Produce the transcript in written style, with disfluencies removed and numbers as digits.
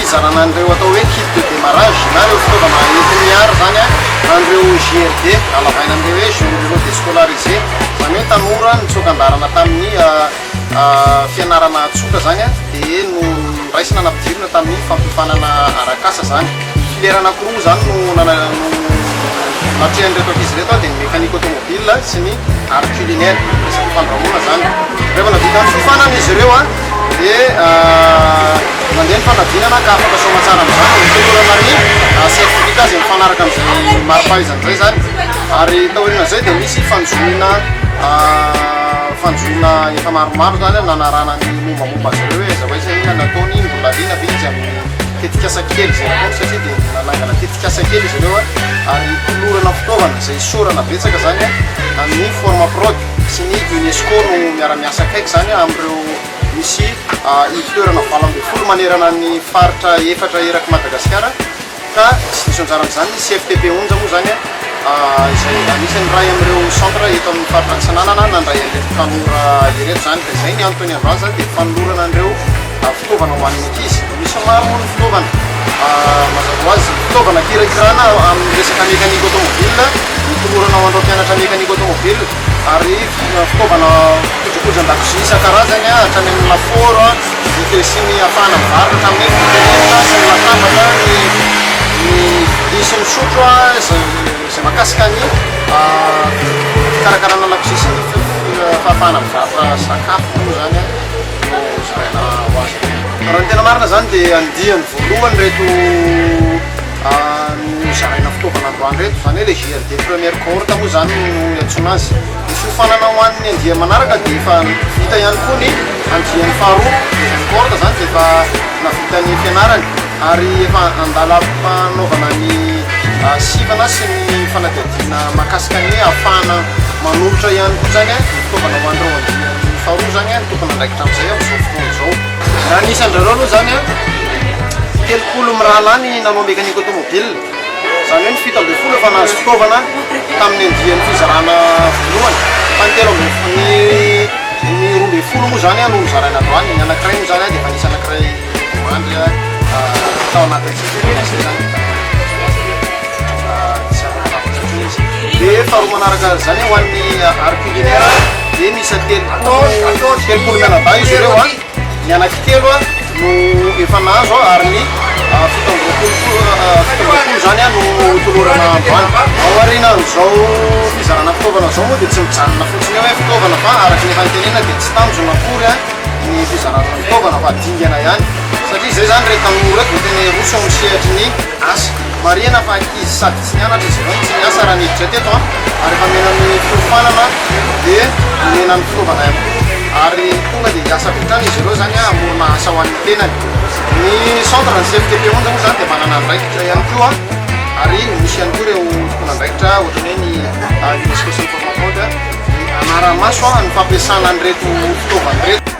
fizarana an'ireo atao hoe kit de démarrage na ireo fitaovana entina miara zany an'ireo GRD alavaina amin'ireo hoe jour de scolarisé zany hoe tanora nitsokan-darana tamin'ny fianarana tsoka zany dia no raisina nampidirina tamin'ny fampifanana arakasa zany filière anankiroa zany no natrehan'ireto ankizy reto dia ny mécanique automobile sy ny art culinaire resaky fandrahoana zany rehefa navita ny fifanana izy ireo dia mandeha ny fanadinana ka afaka soma tsara amin'izany mitolorana ny certificat zay mifanaraka amin'izay mari-pahaizana zay zany ary taoriana zay dia misy fanjoina efa maromaro zany nanarana ny mombamomba azy ireo hoe azahoaiza ina nataony mbola liana be izy amin'ny tetikasa kely zay nataony satria dia nanangana tetikasa kely izy ireo ary tolorana fitaovana zay sorana betsaka zany amin'ny forme prod sy ny UNESCO no miara-miasa akaiky zany amin'ireo misy itoerana valo ambin'ny folo manerana ny faritra efatra eraky Madagasikara ka tsy diso anjara amin'izany ny CFTP 11 moa zany izay anisan'ny ray amin'ireo centre eto amin'ny faritra Antsinanana nandray an'ireto tanora ireto zany dia izay ny antony androany zany dia fanolorana an'ireo fitaovana ho an'ny ankizy misy maro moa ny fitaovana mazava ho azy fitaovana kirakirana amin'ny resaka mécanique automobile mitolorana ho andreo mpianatra mécanique automobile ary fitaovana kojakoja an-dakozia isan-karazany hatrany amin'ny lafaoro sy ny ahafahana mivarotra hatramin'ny fitenenina sy ny latabatra ny disy misotro izay mahakasika ny fikarakarana lakozia sy ny fahafahana mivarotra sakafo moa zany no zaraina ho azy raha ny tena marina zany dia andiany voalohany reto zaraina fitaovana androany reto zany hoe le GRD première cohorte moa zany no iantsona azy misy hofanana ho an'ny andia manaraka dia efa vita ihany koa ny andiany faharoa deuxième cohorte zany dia efa navita ny fianarany ary efa andala-panaovana ny sivana sy ny fanadihadiana mahakasika ny ahafahana manolotra ihany koa zany fitaovana ho an'ireo andiany faharoa zany tokony andraikitra amin'izay amin'izao fotoana izao raha nisan'ireo aloha zany telopolo mirahalahy ny nanao mécanique automobile zany hoe ny fito ambin'ny folo efa nahazo fitaovana tamin'ny andiany fizarana voalohany fa ny telo ny roa ambin'ny folo moa zany no zaraina androany ny anankiray moa zany dia efa nisy anankiray mandry tao anatin'izay zany dia faharoa manaraka zany ho an'ny art culinaire dia misy telopolo mianadahy izy ireo ny anankitelo no efa nahazo ary ny fito ambin'ny zany no tolorana androany ao aoriana amin'izao fizarana fitaovana zao moa dia tsy mijanona fotsiny hoe fitaovana fa araky ny efa nitenena dia tsy tanjona akory ny fizarana fitaovana fa dingana ihany satria izay zany rehefa tanora dia tena roso misehatra ny asa marihana fa izy sady tsy nianatra izy ireo tsy niasa raha niditra teto ary efa mena ny fiofanana dia mena ny fitaovana ihany koa ary tonga dia hiasa vitrany izy ireo zany amorona asa ho an'ny tenany ny centre ny CFTP 11 moa zany dia manana andraikitra ihany koa ary misy ihany koa ireo tokony andraikitra ohatrany hoe ny UNESCO sy ny forme prod ny anaramaso ny fampiasana an'ireto fitaovana reto